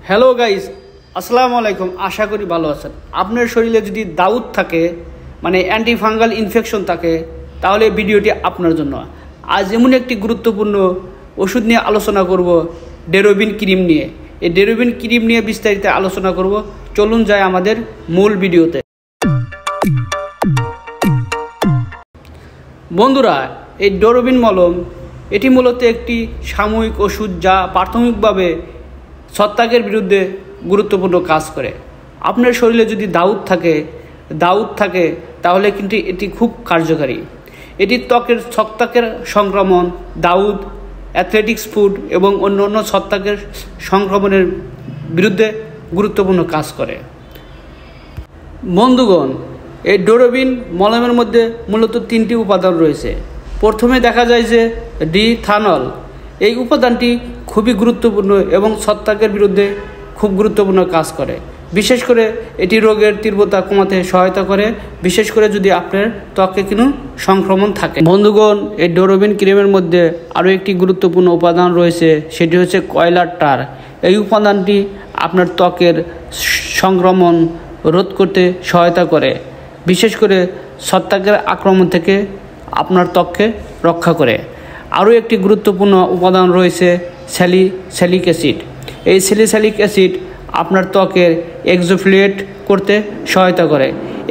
Hello guys, আসসালামু আলাইকুম। আশা করি ভালো আছেন। আপনার শরীরে যদি দাউদ থাকে, মানে অ্যান্টি ফাঙ্গাল ইনফেকশন থাকে, তাহলে ভিডিওটি আপনার জন্য। আজ এমন একটি গুরুত্বপূর্ণ ওষুধ নিয়ে আলোচনা করব, ডেরোবিন ক্রিম নিয়ে। এই ডেরোবিন ক্রিম নিয়ে বিস্তারিত আলোচনা করব। চলুন যাই আমাদের মূল ভিডিওতে। বন্ধুরা, এই ডেরোবিন মলম এটি মূলত একটি সাময়িক ওষুধ যা প্রাথমিকভাবে ছত্রাকের বিরুদ্ধে গুরুত্বপূর্ণ কাজ করে। আপনার শরীরে যদি দাউদ থাকে তাহলে কিন্তু এটি খুব কার্যকারী। এটি ত্বকের ছত্রাকের সংক্রমণ, দাউদ, অ্যাথলেটিক্স ফুড এবং অন্য ছত্রাকের সংক্রমণের বিরুদ্ধে গুরুত্বপূর্ণ কাজ করে। বন্ধুগণ, এই ডেরোবিন মলমের মধ্যে মূলত 3টি উপাদান রয়েছে। প্রথমে দেখা যায় যে ডিথানল। এই উপাদানটি খুবই গুরুত্বপূর্ণ এবং ছত্রাকের বিরুদ্ধে খুব গুরুত্বপূর্ণ কাজ করে। বিশেষ করে এটি রোগের তীব্রতা কমাতে সহায়তা করে, বিশেষ করে যদি আপনার ত্বকে কোনো সংক্রমণ থাকে। বন্ধুগণ, এই ডেরোবিন ক্রিমের মধ্যে আরও একটি গুরুত্বপূর্ণ উপাদান রয়েছে, সেটি হচ্ছে কয়লার টার। এই উপাদানটি আপনার ত্বকের সংক্রমণ রোধ করতে সহায়তা করে, বিশেষ করে ছত্রাকের আক্রমণ থেকে আপনার ত্বককে রক্ষা করে। আরও একটি গুরুত্বপূর্ণ উপাদান রয়েছে স্যালিসিলিক অ্যাসিড। এই স্যালিসিলিক অ্যাসিড আপনার ত্বকের এক্সফোলিয়েট করতে সহায়তা করে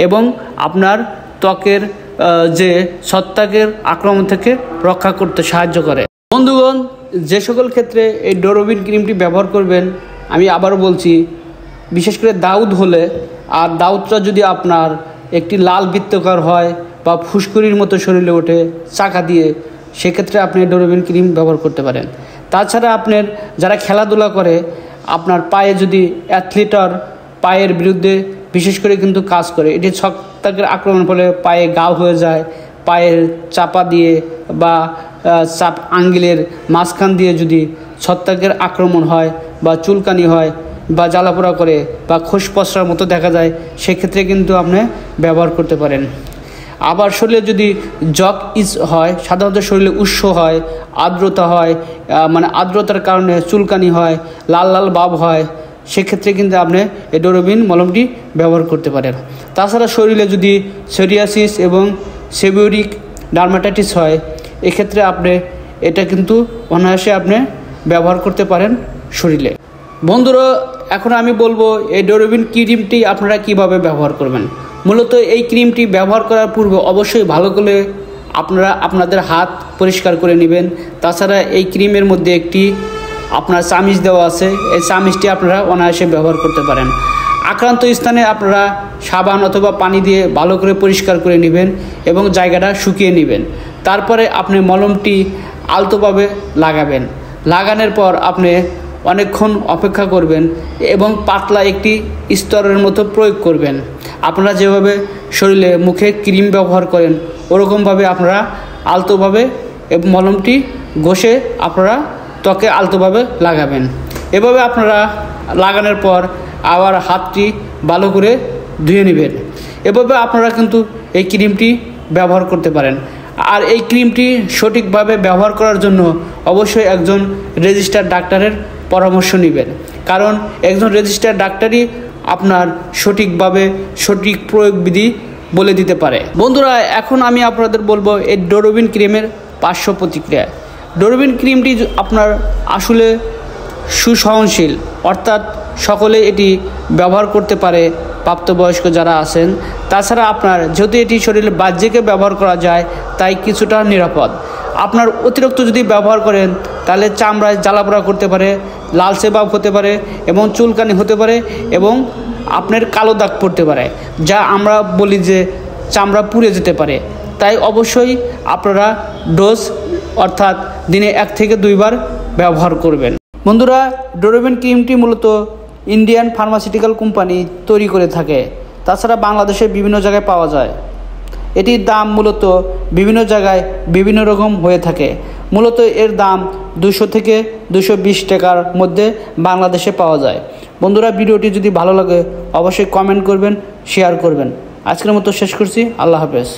এবং আপনার ত্বকের যে ছত্রাকের আক্রমণ থেকে রক্ষা করতে সাহায্য করে। বন্ধুগণ, যে সকল ক্ষেত্রে এই ডেরোবিন ক্রিমটি ব্যবহার করবেন, আমি আবারও বলছি, বিশেষ করে দাউদ হলে, আর দাউদটা যদি আপনার একটি লাল বৃত্তাকার হয় বা ফুসকুড়ির মতো শরীরে ওঠে চাকা দিয়ে, সেক্ষেত্রে আপনি ডেরোবিন ক্রিম ব্যবহার করতে পারেন। তাছাড়া আপনার যারা খেলাধুলা করে, আপনার পায়ে যদি অ্যাথলিটার পায়ের বিরুদ্ধে বিশেষ করে কিন্তু কাজ করে। এটি ছত্রাকের আক্রমণ ফলে পায়ে ঘাও হয়ে যায়। পায়ের চাপা দিয়ে বা আঙ্গুলের মাঝখান দিয়ে যদি ছত্রাকের আক্রমণ হয় বা চুলকানি হয় বা জ্বালাপোড়া করে বা খোসপসরার মতো দেখা যায়, সেক্ষেত্রে কিন্তু আপনি ব্যবহার করতে পারেন। আবার শরীরে যদি হয়, সাধারণত শরীরে উষ্ণ হয়, আর্দ্রতা হয়, মানে আর্দ্রতার কারণে চুলকানি হয়, লাল লাল ভাব হয়, সেক্ষেত্রে কিন্তু আপনি এই ডেরোবিন মলমটি ব্যবহার করতে পারেন। তাছাড়া শরীরে যদি সোরিয়াসিস এবং সেবোরিক ডার্মাটাইটিস হয়, এক্ষেত্রে আপনি এটা কিন্তু অনায়াসে আপনি ব্যবহার করতে পারেন শরীরে। বন্ধুরা, এখন আমি বলবো এই ডেরোবিন ক্রিমটি আপনারা কিভাবে ব্যবহার করবেন। মূলত এই ক্রিমটি ব্যবহার করার পূর্বে অবশ্যই ভালো করে আপনারা আপনাদের হাত পরিষ্কার করে নেবেন। তাছাড়া এই ক্রিমের মধ্যে একটি আপনার চামিচ দেওয়া আছে, এই চামিচটি আপনারা অনায়াসে ব্যবহার করতে পারেন। আক্রান্ত স্থানে আপনারা সাবান অথবা পানি দিয়ে ভালো করে পরিষ্কার করে নেবেন এবং জায়গাটা শুকিয়ে নেবেন। তারপরে আপনি মলমটি আলতোভাবে লাগাবেন। লাগানোর পর আপনি অনেকক্ষণ অপেক্ষা করবেন এবং পাতলা একটি স্তরের মতো প্রয়োগ করবেন। আপনারা যেভাবে শরীরে মুখে ক্রিম ব্যবহার করেন, ওরকমভাবে আপনারা আলতোভাবে এবং মলমটি ঘষে আপনারা ত্বকে আলতোভাবে লাগাবেন। এভাবে আপনারা লাগানোর পর আবার হাতটি ভালো করে ধুয়ে নেবেন। এভাবে আপনারা কিন্তু এই ক্রিমটি ব্যবহার করতে পারেন। আর এই ক্রিমটি সঠিকভাবে ব্যবহার করার জন্য অবশ্যই একজন রেজিস্টার্ড ডাক্তারের পরামর্শ নেবেন, কারণ একজন রেজিস্টার্ড ডাক্তারই আপনার সঠিকভাবে সঠিক প্রয়োগবিধি বলে দিতে পারে। বন্ধুরা, এখন আমি আপনাদের বলবো এই ডেরোবিন ক্রিমের পার্শ্ব প্রতিক্রিয়া। ডেরোবিন ক্রিমটি আপনার আসলে সুসহনশীল, অর্থাৎ সকলে এটি ব্যবহার করতে পারে, প্রাপ্তবয়স্ক যারা আছেন। তাছাড়া আপনার যেহেতু এটি শরীরে বাহ্যিকে ব্যবহার করা যায়, তাই কিছুটা নিরাপদ। আপনার অতিরিক্ত যদি ব্যবহার করেন, তাহলে চামড়ায় জ্বালাপোড়া করতে পারে, লালচে ভাব হতে পারে এবং চুলকানি হতে পারে এবং আপনার কালো দাগ পড়তে পারে, যা আমরা বলি যে চামড়া পুড়ে যেতে পারে। তাই অবশ্যই আপনারা ডোজ অর্থাৎ দিনে 1 থেকে 2 বার ব্যবহার করবেন। বন্ধুরা, ডেরোবিন ক্রিমটি মূলত ইন্ডিয়ান ফার্মাসিউটিক্যাল কোম্পানি তৈরি করে থাকে। তাছাড়া বাংলাদেশের বিভিন্ন জায়গায় পাওয়া যায়। এটির দাম মূলত বিভিন্ন জায়গায় বিভিন্ন রকম হয়ে থাকে। মূলত এর দাম 200 থেকে 220 টাকার মধ্যে বাংলাদেশে পাওয়া যায়। বন্ধুরা, ভিডিওটি যদি ভালো লাগে অবশ্যই কমেন্ট করবেন, শেয়ার করবেন। আজকের মতো শেষ করছি। আল্লাহ হাফেজ।